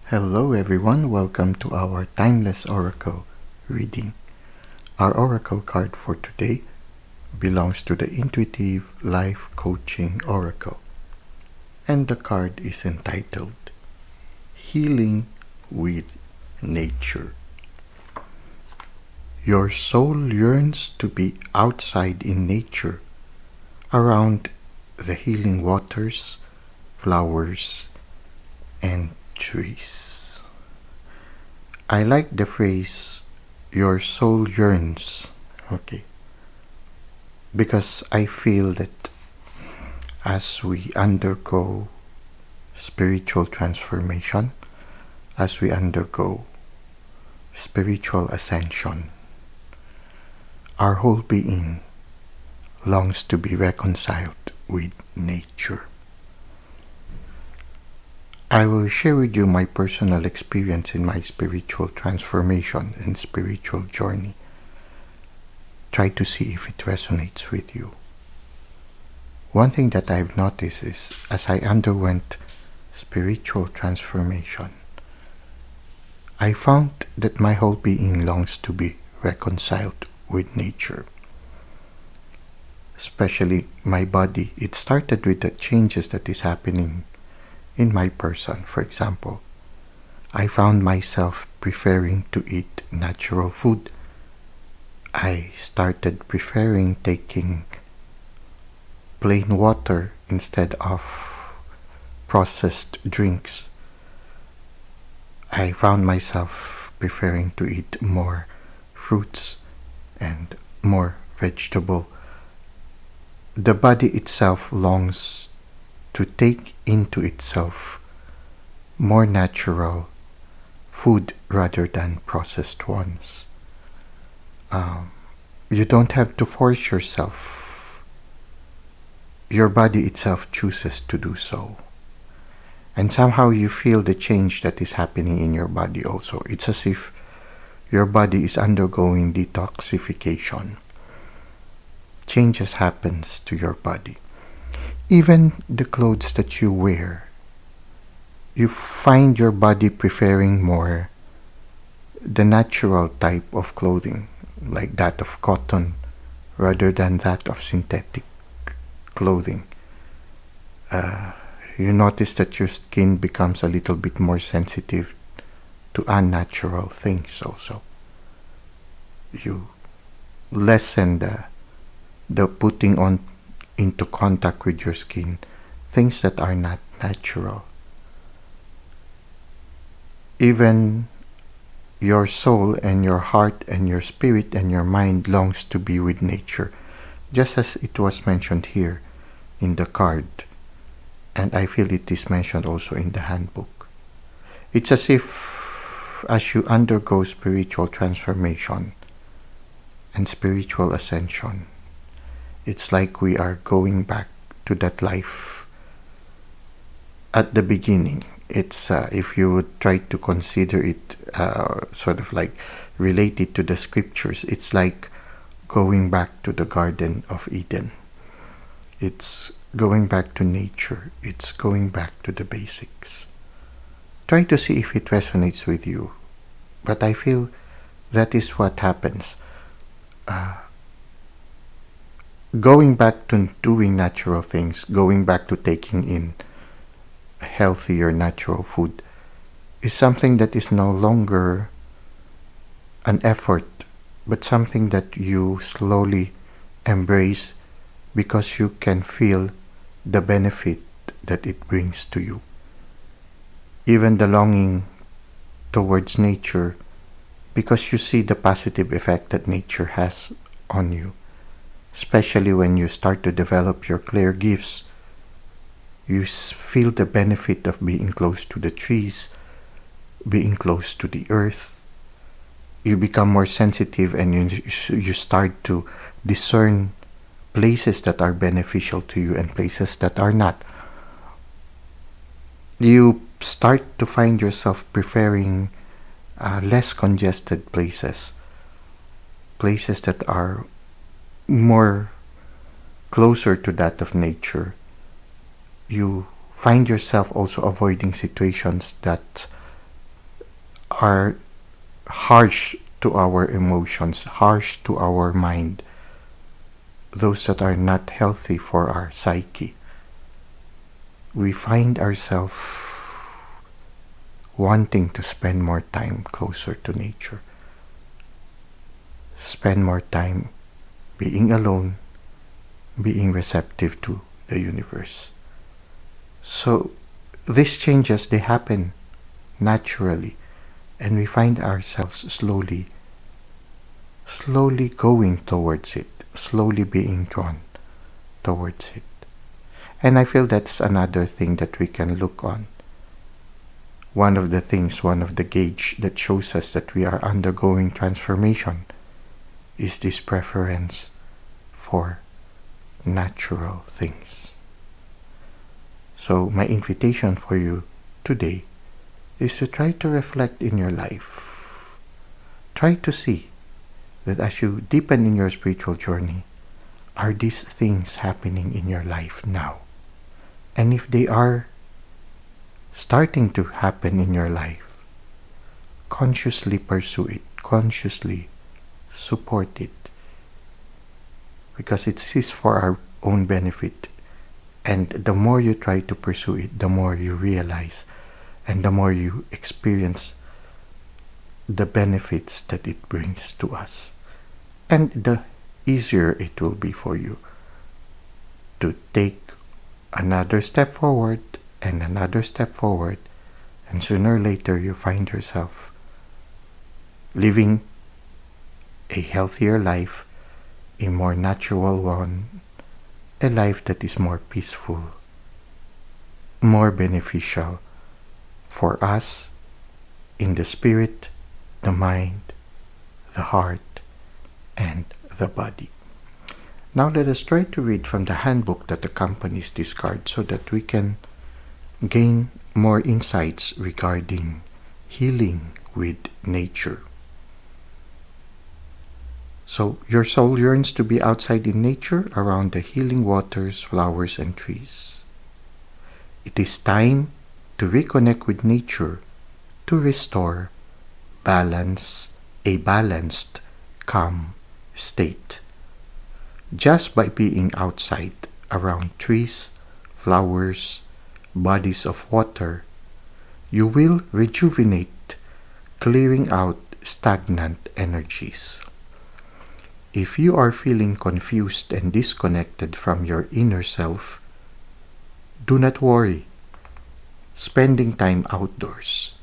Hello everyone, welcome to our Timeless Oracle reading. Our Oracle card for today belongs to the Intuitive Life Coaching Oracle, and the card is entitled Healing with Nature. Your soul yearns to be outside in nature, around the healing waters, flowers, and trees. I like the phrase, your soul yearns, because I feel that as we undergo spiritual transformation, as we undergo spiritual ascension, our whole being longs to be reconciled with nature. I will share with you my personal experience in my spiritual transformation and spiritual journey. Try to see if it resonates with you. One thing that I've noticed is as I underwent spiritual transformation, I found that my whole being longs to be reconciled with nature. Especially my body. It started with the changes that is happening in my person. For example, I found myself preferring to eat natural food. I started preferring taking plain water instead of processed drinks. I found myself preferring to eat more fruits and more vegetable. The body itself longs to take into itself more natural food rather than processed ones. You don't have to force yourself. Your body itself chooses to do so. And somehow you feel the change that is happening in your body also. It's as if your body is undergoing detoxification. Changes happens to your body. Even the clothes that you wear, you find your body preferring more the natural type of clothing, like that of cotton, rather than that of synthetic clothing. You notice that your skin becomes a little bit more sensitive to unnatural things also. You lessen the putting on into contact with your skin things that are not natural. Even your soul and your heart and your spirit and your mind longs to be with nature, just as it was mentioned here in the card, and I feel it is mentioned also in the handbook. It's as if as you undergo spiritual transformation and spiritual ascension, it's like we are going back to that life at the beginning. It's if you would try to consider it sort of like related to the scriptures, it's like going back to the Garden of Eden. It's going back to nature. It's going back to the basics. Try to see if it resonates with you. But I feel that is what happens. Going back to doing natural things, going back to taking in healthier natural food is something that is no longer an effort, but something that you slowly embrace because you can feel the benefit that it brings to you. Even the longing towards nature, because you see the positive effect that nature has on you. Especially when you start to develop your clear gifts, you feel the benefit of being close to the trees, being close to the earth. You become more sensitive and you start to discern places that are beneficial to you and places that are not. You start to find yourself preferring less congested places that are more closer to that of nature. You find yourself also avoiding situations that are harsh to our emotions, harsh to our mind, those that are not healthy for our psyche, we find ourselves wanting to spend more time closer to nature, spend more time being alone, being receptive to the universe. So these changes, they happen naturally, and we find ourselves slowly going towards it, slowly being drawn towards it. And I feel that's another thing that we can look on. One of the gauge that shows us that we are undergoing transformation is this preference for natural things. So my invitation for you today is to try to reflect in your life. Try to see that as you deepen in your spiritual journey, are these things happening in your life now? And if they are starting to happen in your life, consciously pursue it, consciously support it, because it is for our own benefit. And the more you try to pursue it, the more you realize and the more you experience the benefits that it brings to us. And the easier it will be for you to take another step forward and another step forward, and sooner or later you find yourself living a healthier life, a more natural one, a life that is more peaceful, more beneficial for us in the spirit, the mind, the heart, and the body. Now let us try to read from the handbook that accompanies this card so that we can gain more insights regarding healing with nature. So your soul yearns to be outside in nature around the healing waters, flowers, and trees. It is time to reconnect with nature to restore a balanced, calm state. Just by being outside around trees, flowers, bodies of water, you will rejuvenate, clearing out stagnant energies. If you are feeling confused and disconnected from your inner self, do not worry. Spending time outdoors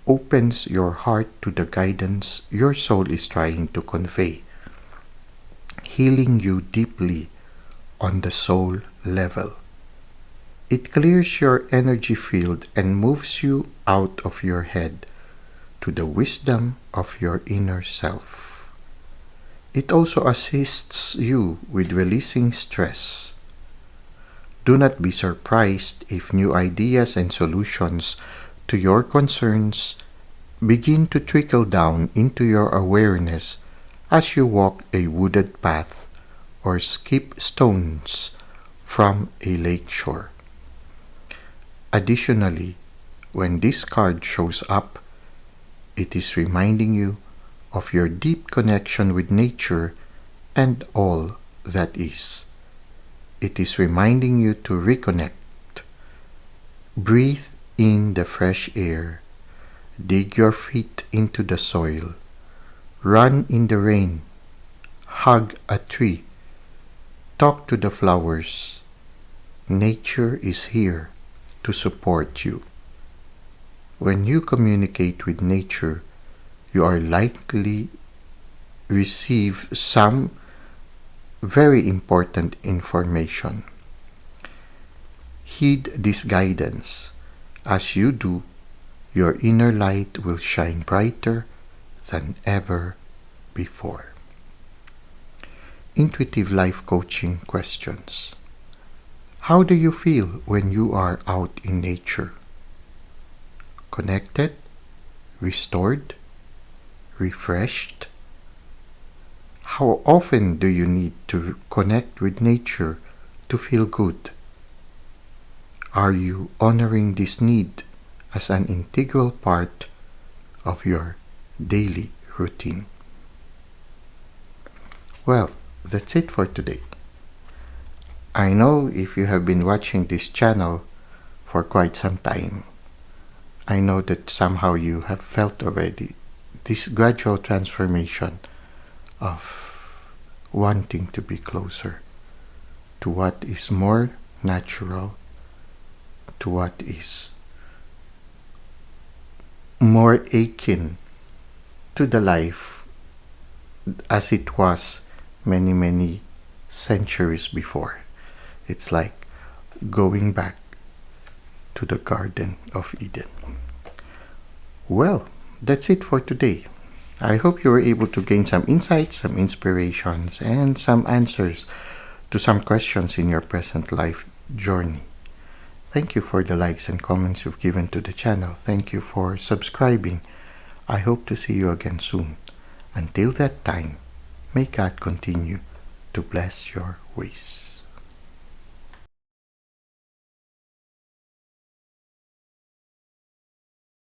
opens your heart to the guidance your soul is trying to convey, healing you deeply on the soul level. It clears your energy field and moves you out of your head to the wisdom of your inner self. It also assists you with releasing stress. Do not be surprised if new ideas and solutions to your concerns begin to trickle down into your awareness as you walk a wooded path or skip stones from a lake shore. Additionally, when this card shows up, it is reminding you of your deep connection with nature and all that is. It is reminding you to reconnect. Breathe in the fresh air. Dig your feet into the soil. Run in the rain. Hug a tree. Talk to the flowers. Nature is here to support you. When you communicate with nature, you are likely receive some very important information. Heed this guidance. As you do, your inner light will shine brighter than ever before. Intuitive life coaching questions. How do you feel when you are out in nature? Connected? Restored? Refreshed? How often do you need to connect with nature to feel good? Are you honoring this need as an integral part of your daily routine. Well, that's it for today. I know if you have been watching this channel for quite some time, I know that somehow you have felt already this gradual transformation of wanting to be closer to what is more natural, to what is more akin to the life as it was many, many centuries before. It's like going back to the Garden of Eden. Well, that's it for today. I hope you were able to gain some insights, some inspirations, and some answers to some questions in your present life journey. Thank you for the likes and comments you've given to the channel. Thank you for subscribing. I hope to see you again soon. Until that time, may God continue to bless your ways.